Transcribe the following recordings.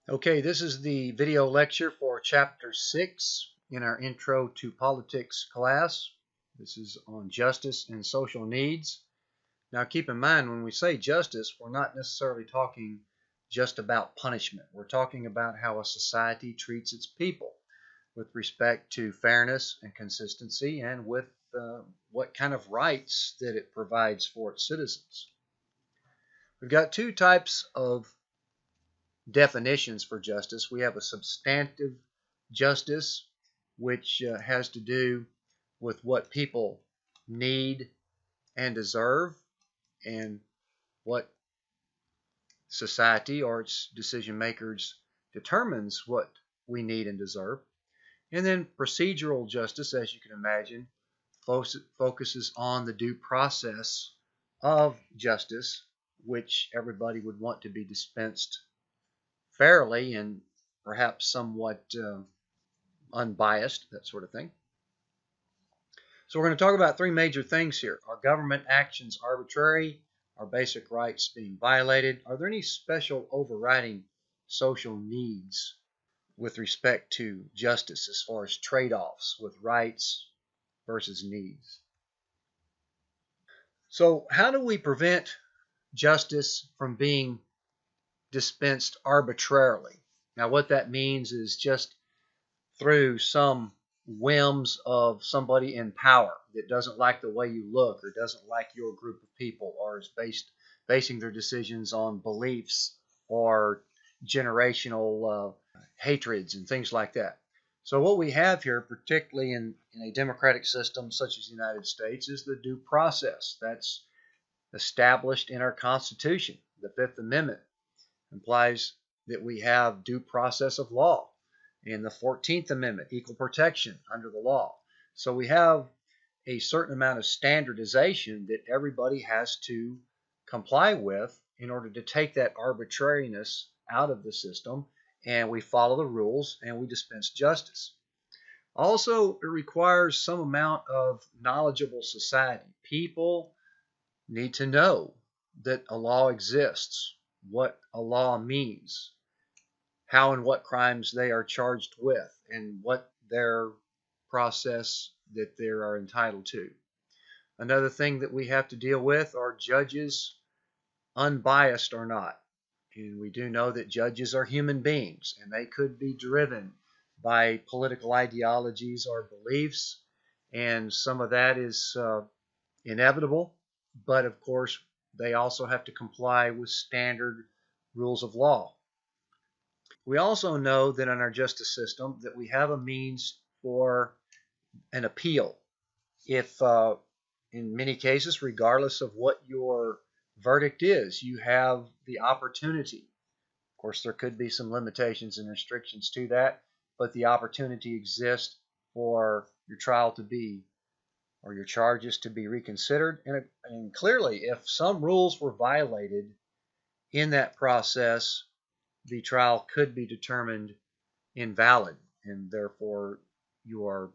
Okay, this is the video lecture for Chapter 6 in our Intro to Politics class. This is on justice and social needs. Now keep in mind, when we say justice, we're not necessarily talking just about punishment. We're talking about how a society treats its people with respect to fairness and consistency, and with what kind of rights that it provides for its citizens. We've got two types of definitions for justice. We have a substantive justice, which has to do with what people need and deserve, and what society or its decision makers determines what we need and deserve. And then procedural justice, as you can imagine, focuses on the due process of justice, which everybody would want to be dispensed fairly and perhaps somewhat unbiased, that sort of thing. So we're going to talk about three major things here. Are government actions arbitrary? Are basic rights being violated? Are there any special overriding social needs with respect to justice as far as trade-offs with rights versus needs? So how do we prevent justice from being dispensed arbitrarily? Now what that means is just through some whims of somebody in power that doesn't like the way you look, or doesn't like your group of people, or is basing their decisions on beliefs or generational hatreds and things like that. So what we have here, particularly in a democratic system such as the United States, is the due process that's established in our Constitution. The Fifth Amendment implies that we have due process of law. In the 14th Amendment, equal protection under the law. So we have a certain amount of standardization that everybody has to comply with in order to take that arbitrariness out of the system, and we follow the rules and we dispense justice. Also, it requires some amount of knowledgeable society. People need to know that a law exists, what a law means, how and what crimes they are charged with, and what their process that they are entitled to. Another thing that we have to deal with are judges, unbiased or not. And we do know that judges are human beings, and they could be driven by political ideologies or beliefs, and some of that is inevitable. But of course, they also have to comply with standard rules of law. We also know that in our justice system that we have a means for an appeal. If in many cases, regardless of what your verdict is, you have the opportunity. Of course, there could be some limitations and restrictions to that, but the opportunity exists for your trial to be, or your charges to be, reconsidered. And clearly, if some rules were violated in that process, the trial could be determined invalid, and therefore you are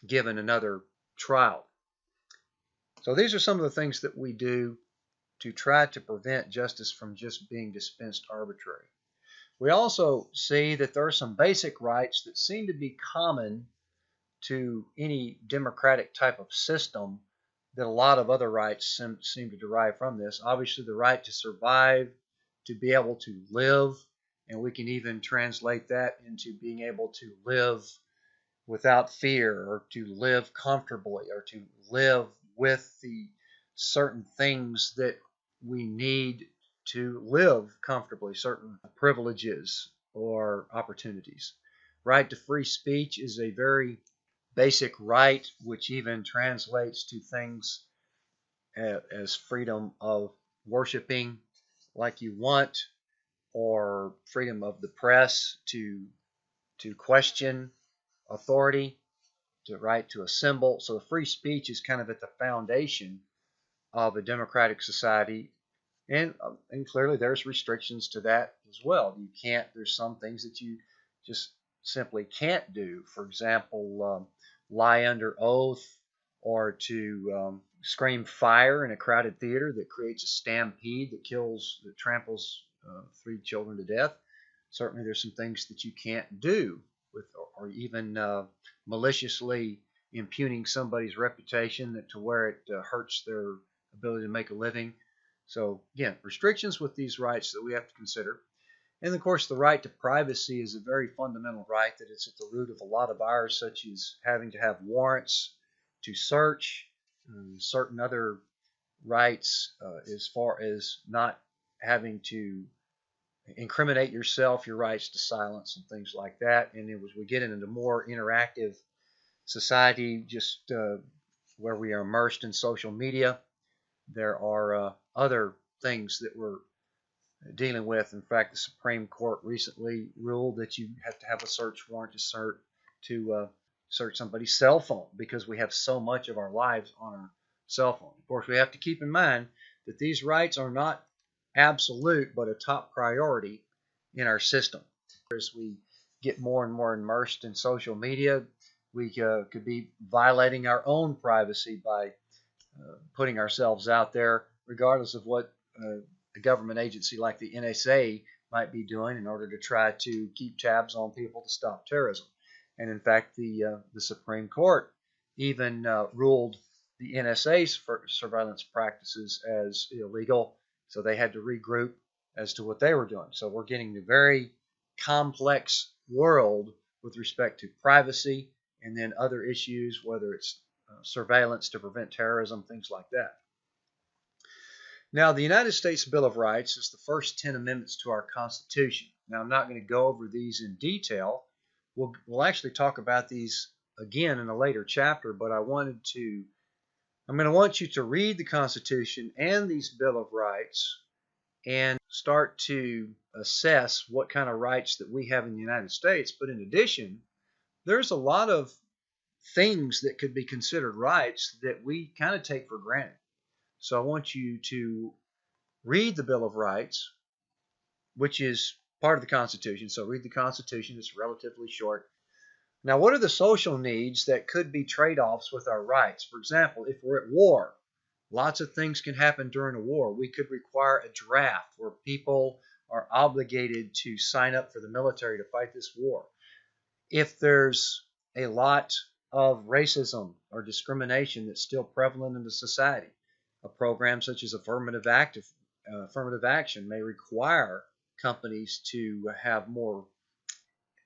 given another trial. So these are some of the things that we do to try to prevent justice from just being dispensed arbitrarily. We also see that there are some basic rights that seem to be common to any democratic type of system, that a lot of other rights seem to derive from this. Obviously, the right to survive, to be able to live, and we can even translate that into being able to live without fear, or to live comfortably, or to live with the certain things that we need to live comfortably, certain privileges or opportunities. Right to free speech is a very basic right, which even translates to things as freedom of worshiping like you want, or freedom of the press to question authority, to right to assemble. So free speech is kind of at the foundation of a democratic society, and clearly there's restrictions to that as well. You can't. There's some things that you just simply can't do. For example, lie under oath, or to scream fire in a crowded theater that creates a stampede that tramples 3 children to death. Certainly there's some things that you can't do with, or even maliciously impugning somebody's reputation to where it hurts their ability to make a living. So again, restrictions with these rights that we have to consider. And of course, the right to privacy is a very fundamental right that is at the root of a lot of ours, such as having to have warrants to search, certain other rights as far as not having to incriminate yourself, your rights to silence and things like that. And as we get into more interactive society, just where we are immersed in social media, there are other things that we're dealing with. In fact, the Supreme Court recently ruled that you have to have a search warrant to search somebody's cell phone because we have so much of our lives on our cell phone. Of course, we have to keep in mind that these rights are not absolute, but a top priority in our system. As we get more and more immersed in social media, we could be violating our own privacy by putting ourselves out there, regardless of what a government agency like the NSA might be doing in order to try to keep tabs on people to stop terrorism. And in fact, the Supreme Court even ruled the NSA's surveillance practices as illegal, so they had to regroup as to what they were doing. So we're getting a very complex world with respect to privacy and then other issues, whether it's surveillance to prevent terrorism, things like that. Now, the United States Bill of Rights is the first 10 amendments to our Constitution. Now, I'm not going to go over these in detail. We'll actually talk about these again in a later chapter, but I'm going to want you to read the Constitution and these Bill of Rights and start to assess what kind of rights that we have in the United States. But in addition, there's a lot of things that could be considered rights that we kind of take for granted. So I want you to read the Bill of Rights, which is part of the Constitution. So read the Constitution. It's relatively short. Now, what are the social needs that could be trade-offs with our rights? For example, if we're at war, lots of things can happen during a war. We could require a draft where people are obligated to sign up for the military to fight this war. If there's a lot of racism or discrimination that's still prevalent in the society, a program such as affirmative action may require companies to have more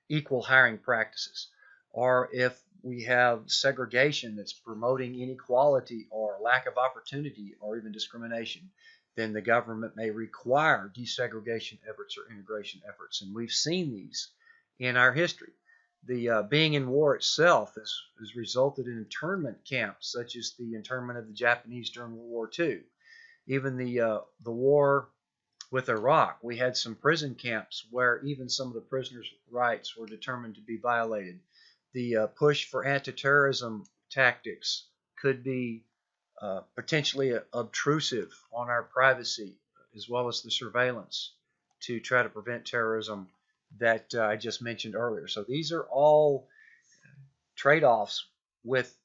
equal hiring practices. Or if we have segregation that's promoting inequality or lack of opportunity or even discrimination, then the government may require desegregation efforts or integration efforts. And we've seen these in our history. The being in war itself has resulted in internment camps, such as the internment of the Japanese during World War II. Even the war with Iraq, we had some prison camps where even some of the prisoners' rights were determined to be violated. The push for anti-terrorism tactics could be potentially obtrusive on our privacy, as well as the surveillance to try to prevent terrorism that I just mentioned earlier. So these are all trade-offs with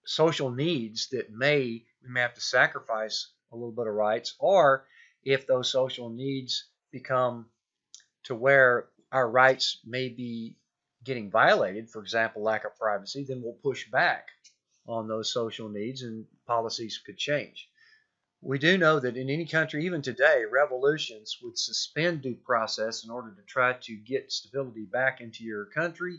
social needs that we may have to sacrifice a little bit of rights, or if those social needs become to where our rights may be getting violated, for example, lack of privacy, then we'll push back on those social needs and policies could change. We do know that in any country, even today, revolutions would suspend due process in order to try to get stability back into your country.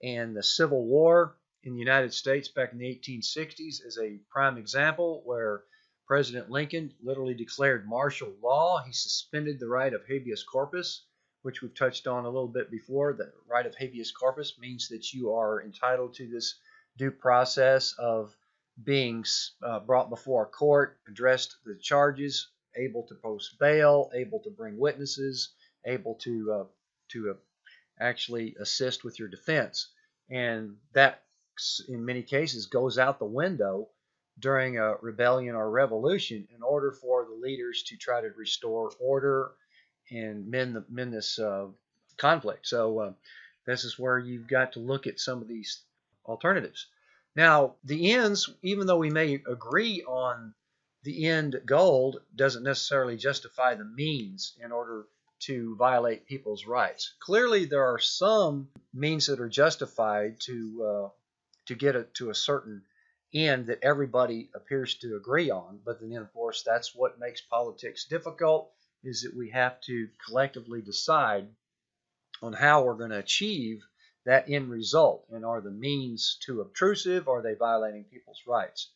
And the Civil War in the United States back in the 1860s is a prime example where President Lincoln literally declared martial law. He suspended the right of habeas corpus, which we've touched on a little bit before. The right of habeas corpus means that you are entitled to this due process of being brought before a court, addressed the charges, able to post bail, able to bring witnesses, able to actually assist with your defense. And that, in many cases, goes out the window during a rebellion or revolution in order for the leaders to try to restore order and mend this conflict. So this is where you've got to look at some of these alternatives. Now, the ends, even though we may agree on the end goal, doesn't necessarily justify the means in order to violate people's rights. Clearly, there are some means that are justified to get it to a certain end that everybody appears to agree on. But then, of course, that's what makes politics difficult, is that we have to collectively decide on how we're going to achieve that end result. And are the means too obtrusive? Are they violating people's rights?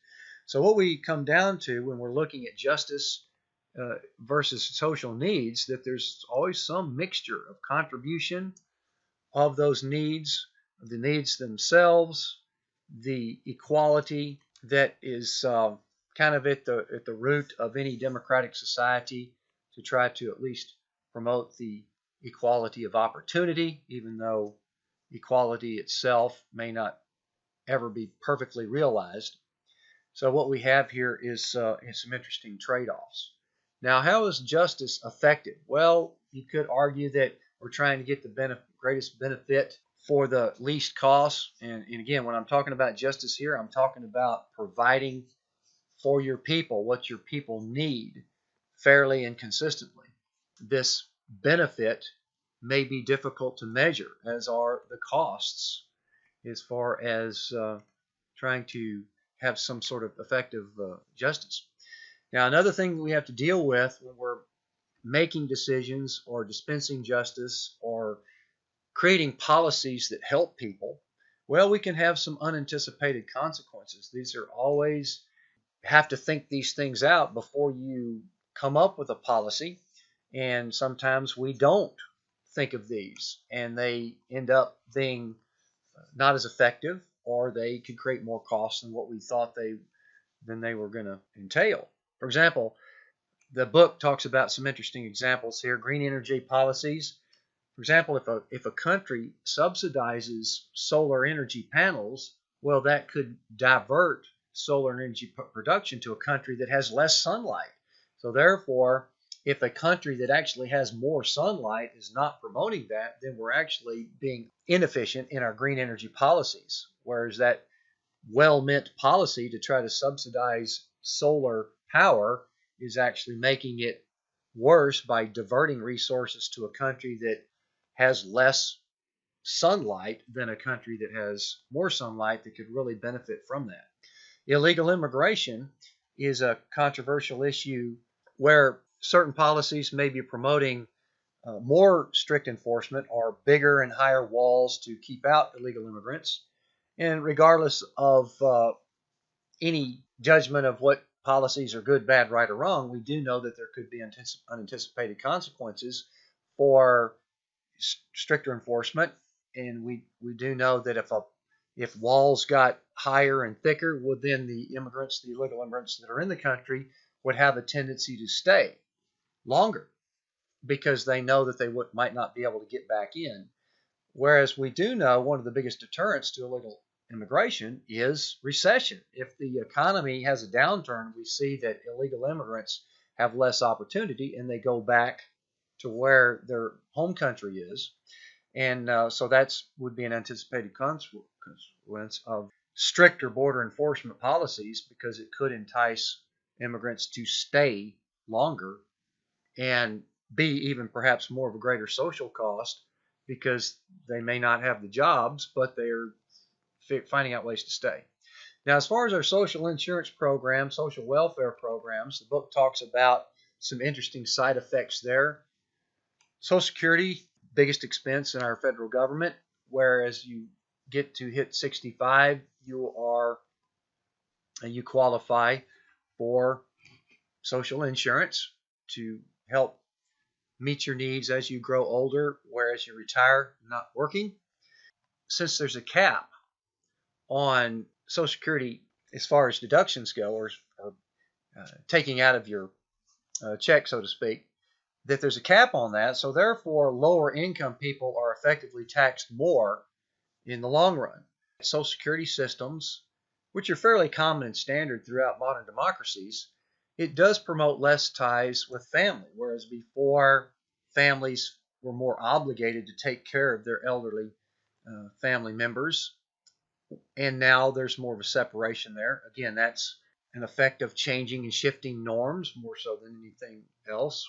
So what we come down to when we're looking at justice versus social needs, that there's always some mixture of contribution of those needs, the needs themselves, the equality that is kind of at the root of any democratic society, to try to at least promote the equality of opportunity, even though equality itself may not ever be perfectly realized. So what we have here is some interesting trade-offs. Now, how is justice effective? Well, you could argue that we're trying to get the greatest benefit for the least cost. And again, when I'm talking about justice here, I'm talking about providing for your people what your people need fairly and consistently. This benefit may be difficult to measure, as are the costs, as far as trying to have some sort of effective justice. Now, another thing that we have to deal with when we're making decisions or dispensing justice or creating policies that help people, well, we can have some unanticipated consequences. These are always, have to think these things out before you come up with a policy. And sometimes we don't think of these, and they end up being not as effective, or they could create more costs than what we thought they were going to entail. For example, the book talks about some interesting examples here. Green energy policies. For example, if a country subsidizes solar energy panels, well, that could divert solar energy production to a country that has less sunlight. So therefore, if a country that actually has more sunlight is not promoting that, then we're actually being inefficient in our green energy policies. Whereas that well-meant policy to try to subsidize solar power is actually making it worse by diverting resources to a country that has less sunlight than a country that has more sunlight that could really benefit from that. Illegal immigration is a controversial issue where certain policies may be promoting more strict enforcement or bigger and higher walls to keep out illegal immigrants. And regardless of any judgment of what policies are good, bad, right, or wrong, we do know that there could be unanticipated consequences for stricter enforcement. And we do know that if walls got higher and thicker, well, then the illegal immigrants that are in the country would have a tendency to stay longer because they know that they might not be able to get back in. Whereas we do know one of the biggest deterrents to illegal immigration is recession. If the economy has a downturn, we see that illegal immigrants have less opportunity and they go back to where their home country is. And so that would be an anticipated consequence of stricter border enforcement policies, because it could entice immigrants to stay longer and be even perhaps more of a greater social cost, because they may not have the jobs, but they're finding out ways to stay. Now, as far as our social insurance programs, social welfare programs, the book talks about some interesting side effects there. Social Security, biggest expense in our federal government, whereas you get to hit 65, you qualify for social insurance to help meet your needs as you grow older, whereas you retire not working. Since there's a cap on Social Security as far as deductions go, or taking out of your check, so to speak, that there's a cap on that. So therefore, lower income people are effectively taxed more in the long run. Social Security systems, which are fairly common and standard throughout modern democracies, it does promote less ties with family, whereas before families were more obligated to take care of their elderly family members, and now there's more of a separation there. Again, that's an effect of changing and shifting norms more so than anything else,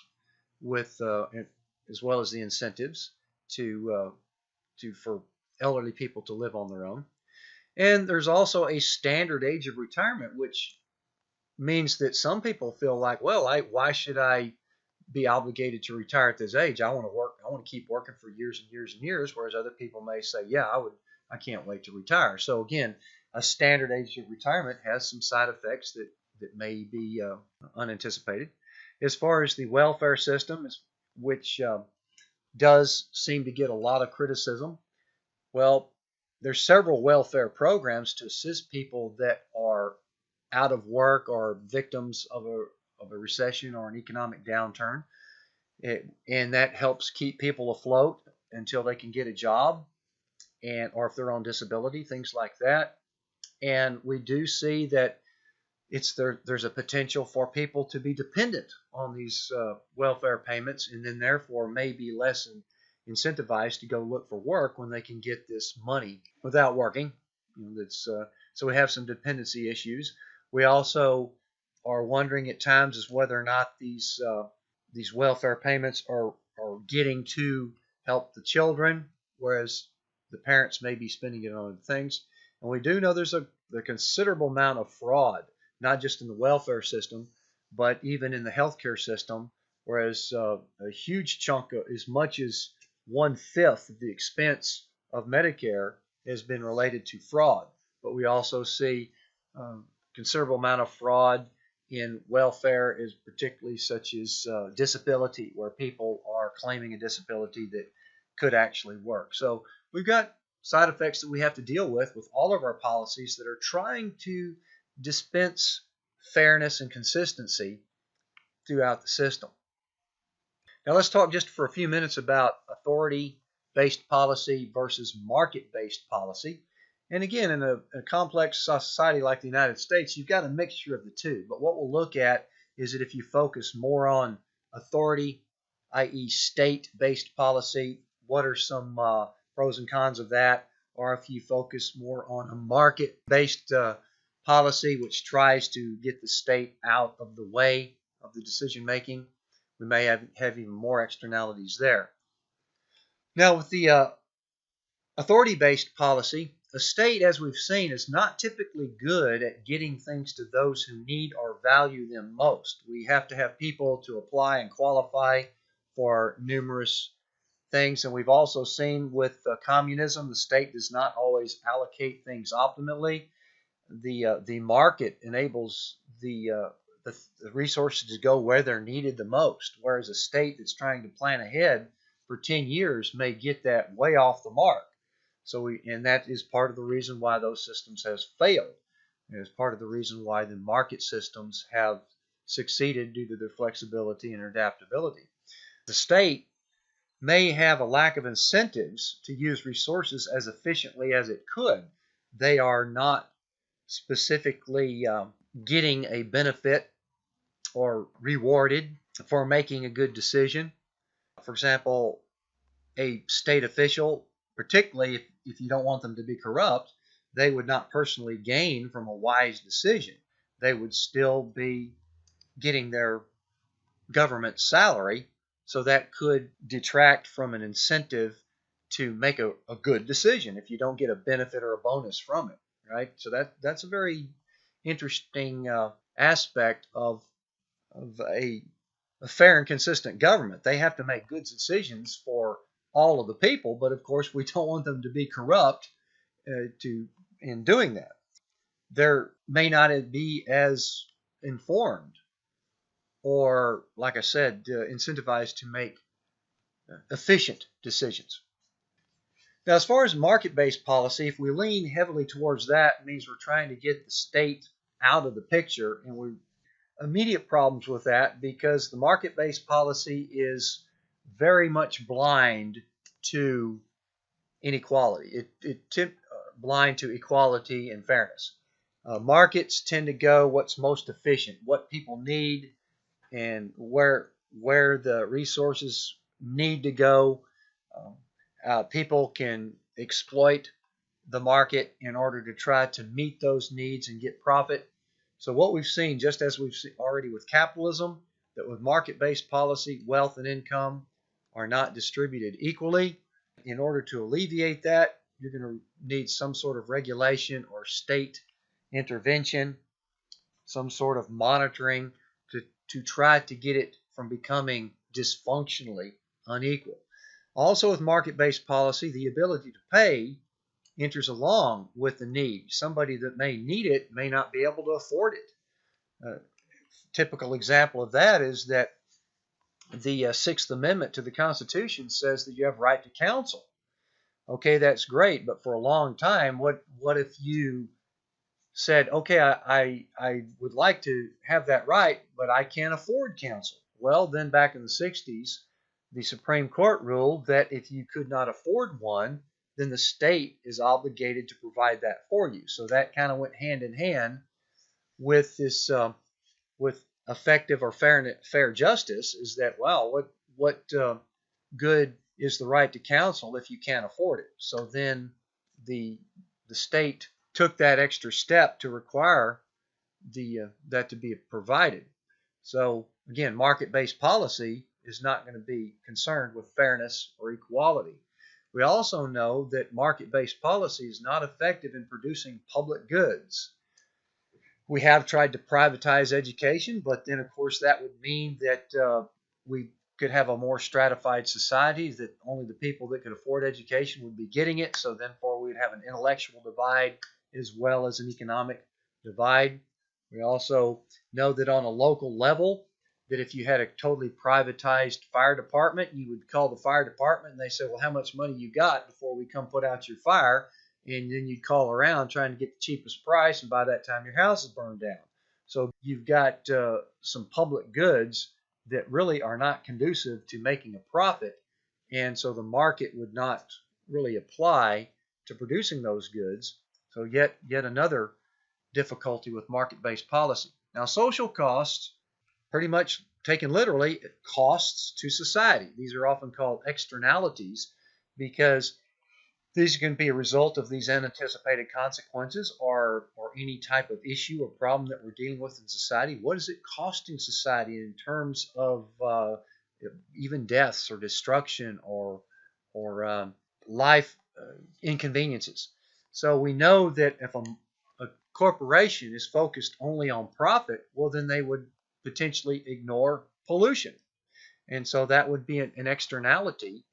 with as well as the incentives for elderly people to live on their own. And there's also a standard age of retirement, which means that some people feel like, well, why should I be obligated to retire at this age? I want to work. I want to keep working for years and years and years. Whereas other people may say, yeah, I can't wait to retire. So again, a standard age of retirement has some side effects that may be unanticipated. As far as the welfare system, which does seem to get a lot of criticism, well, there's several welfare programs to assist people that are out of work or victims of a recession or an economic downturn. And that helps keep people afloat until they can get a job, or if they're on disability, things like that. And we do see that there's a potential for people to be dependent on these welfare payments, and then therefore may be less incentivized to go look for work when they can get this money without working. So we have some dependency issues. We also are wondering at times as whether or not these welfare payments are getting to help the children, whereas the parents may be spending it on other things. And we do know there's a considerable amount of fraud, not just in the welfare system, but even in the healthcare system, whereas a huge chunk, as much as 1/5 of the expense of Medicare has been related to fraud. But we also see considerable amount of fraud in welfare, is particularly such as disability, where people are claiming a disability that could actually work. So we've got side effects that we have to deal with all of our policies that are trying to dispense fairness and consistency throughout the system. Now let's talk just for a few minutes about authority-based policy versus market-based policy. And again, in a complex society like the United States, you've got a mixture of the two. But what we'll look at is that if you focus more on authority, i.e. state-based policy, what are some pros and cons of that? Or if you focus more on a market-based policy, which tries to get the state out of the way of the decision making, we may have even more externalities there. Now, with the authority-based policy, a state, as we've seen, is not typically good at getting things to those who need or value them most. We have to have people to apply and qualify for numerous things. And we've also seen with communism, the state does not always allocate things optimally. The market enables the resources to go where they're needed the most, whereas a state that's trying to plan ahead for 10 years may get that way off the mark. And that is part of the reason why those systems has failed. It is part of the reason why the market systems have succeeded due to their flexibility and adaptability. The state may have a lack of incentives to use resources as efficiently as it could. They are not specifically getting a benefit or rewarded for making a good decision. For example, a state official, particularly if you don't want them to be corrupt, they would not personally gain from a wise decision. They would still be getting their government salary, so that could detract from an incentive to make a good decision if you don't get a benefit or a bonus from it, right? So that's a very interesting aspect of a fair and consistent government. They have to make good decisions for all of the people, but of course we don't want them to be corrupt in doing that. They may not be as informed or, like I said, incentivized to make efficient decisions. Now, as far as market-based policy, if we lean heavily towards that, it means we're trying to get the state out of the picture, and we immediate problems with that because the market-based policy is very much blind to inequality. It's blind to equality and fairness. Markets tend to go what's most efficient, what people need, and where the resources need to go. People can exploit the market in order to try to meet those needs and get profit. So what we've seen, just as we've seen already with capitalism, that with market-based policy, wealth and income are not distributed equally. In order to alleviate that, you're going to need some sort of regulation or state intervention, some sort of monitoring to try to get it from becoming dysfunctionally unequal. Also, with market-based policy, the ability to pay enters along with the need. Somebody that may need it may not be able to afford it. Typical example of that is that the Sixth Amendment to the Constitution says that you have right to counsel. Okay, that's great, but for a long time, what if you said, okay, I would like to have that right, but I can't afford counsel? Well, then back in the 60s, the Supreme Court ruled that if you could not afford one, then the state is obligated to provide that for you. So that kind of went hand in hand with this, with effective or fair justice. Is that, well, what good is the right to counsel if you can't afford it? So then the state took that extra step to require that to be provided. So again, market-based policy is not going to be concerned with fairness or equality. We also know that market-based policy is not effective in producing public goods. We have tried to privatize education, but then of course that would mean that we could have a more stratified society, that only the people that could afford education would be getting it. So therefore we'd have an intellectual divide as well as an economic divide. We also know that on a local level, that if you had a totally privatized fire department, you would call the fire department and they say, well, how much money you got before we come put out your fire? And then you'd call around trying to get the cheapest price, and by that time your house is burned down. So you've got some public goods that really are not conducive to making a profit, and so the market would not really apply to producing those goods. So yet another difficulty with market-based policy. Now, social costs, pretty much taken literally, costs to society. These are often called externalities because these can be a result of these unanticipated consequences or any type of issue or problem that we're dealing with in society. What is it costing society in terms of even deaths or destruction or life inconveniences? So we know that if a corporation is focused only on profit, well, then they would potentially ignore pollution. And so that would be an externality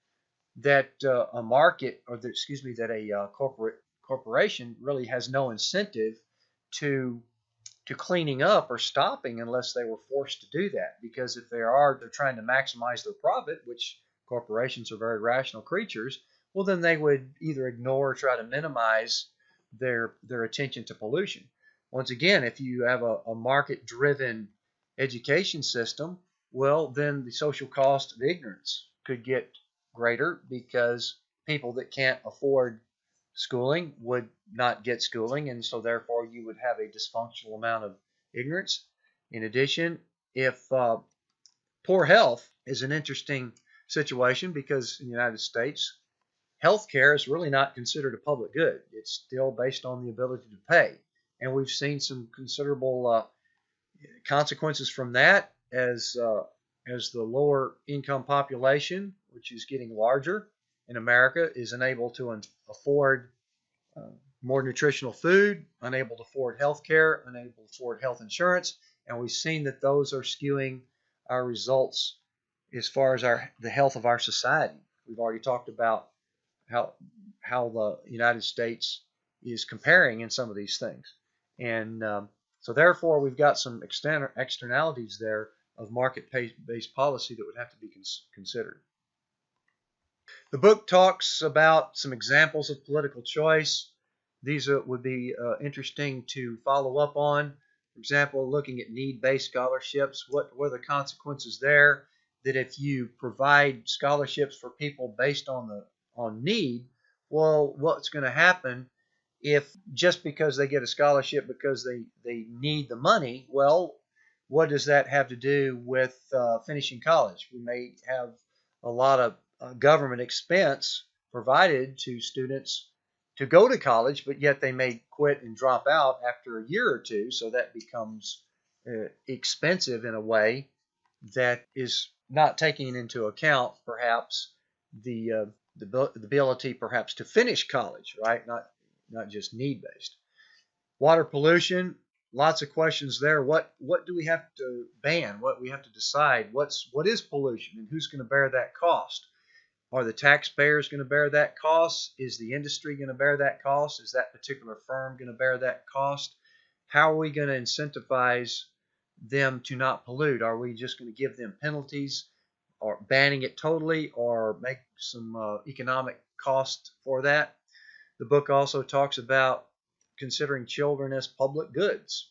that a market, or that a corporation really has no incentive to cleaning up or stopping unless they were forced to do that. Because if they're trying to maximize their profit, which corporations are very rational creatures, well, then they would either ignore or try to minimize their attention to pollution. Once again, if you have a market-driven education system, well, then the social cost of ignorance could get greater because people that can't afford schooling would not get schooling, and so therefore you would have a dysfunctional amount of ignorance. In addition, if poor health is an interesting situation because in the United States, healthcare is really not considered a public good. It's still based on the ability to pay, and we've seen some considerable consequences from that as the lower income population, which is getting larger in America, is unable to afford more nutritional food, unable to afford health care, unable to afford health insurance, and we've seen that those are skewing our results as far as the health of our society. We've already talked about how the United States is comparing in some of these things, and so therefore we've got some externalities there of market-based policy that would have to be considered. The book talks about some examples of political choice. These would be interesting to follow up on. For example, looking at need-based scholarships, what are the consequences there? That if you provide scholarships for people based on need, well, what's going to happen if just because they get a scholarship because they need the money? Well, what does that have to do with finishing college? We may have a lot of government expense provided to students to go to college, but yet they may quit and drop out after a year or two. So that becomes expensive in a way that is not taking into account perhaps the ability perhaps to finish college, right? Not just need based. Water pollution, lots of questions there. What do we have to ban? What we have to decide? What is pollution and who's going to bear that cost? Are the taxpayers going to bear that cost? Is the industry going to bear that cost? Is that particular firm going to bear that cost? How are we going to incentivize them to not pollute? Are we just going to give them penalties or banning it totally or make some economic cost for that? The book also talks about considering children as public goods.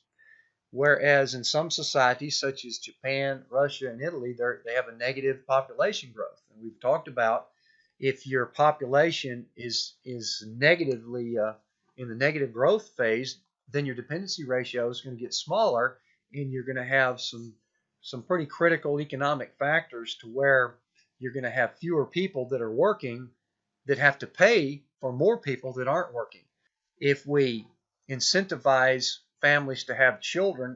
Whereas in some societies, such as Japan, Russia, and Italy, they have a negative population growth. And we've talked about if your population is negatively in the negative growth phase, then your dependency ratio is going to get smaller, and you're going to have some pretty critical economic factors to where you're going to have fewer people that are working that have to pay for more people that aren't working. If we incentivize families to have children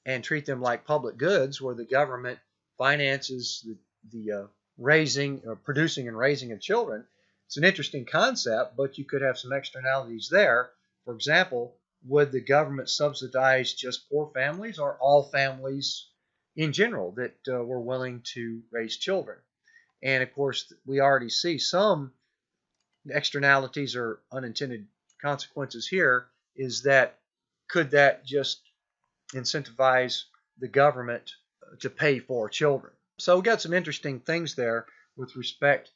and treat them like public goods, where the government finances the raising or producing and raising of children, it's an interesting concept, but you could have some externalities there. For example, would the government subsidize just poor families or all families in general that were willing to raise children? And of course, we already see some externalities or unintended consequences here. Is that could that just incentivize the government to pay for children? So we got some interesting things there with respect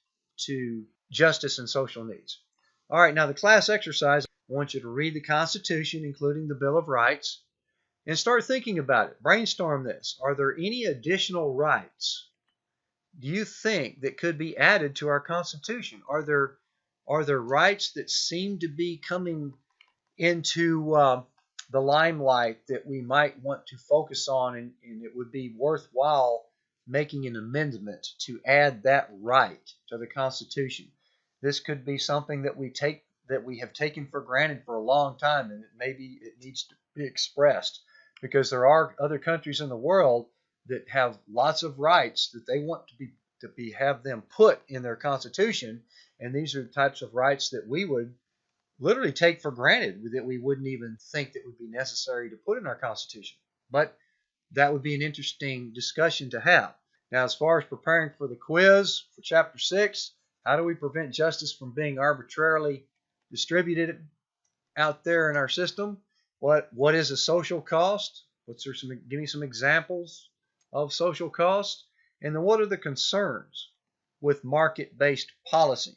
to justice and social needs. All right, now the class exercise, I want you to read the Constitution, including the Bill of Rights, and start thinking about it. Brainstorm this. Are there any additional rights do you think that could be added to our Constitution? Are there rights that seem to be coming into the limelight that we might want to focus on, and it would be worthwhile making an amendment to add that right to the Constitution? This could be something that we have taken for granted for a long time, and maybe it needs to be expressed, because there are other countries in the world that have lots of rights that they want to have them put in their Constitution, and these are the types of rights that we would literally take for granted, that we wouldn't even think that would be necessary to put in our Constitution. But that would be an interesting discussion to have. Now, as far as preparing for the quiz for Chapter 6, how do we prevent justice from being arbitrarily distributed out there in our system? What is a social cost? Give me some examples of social cost. And then what are the concerns with market-based policy?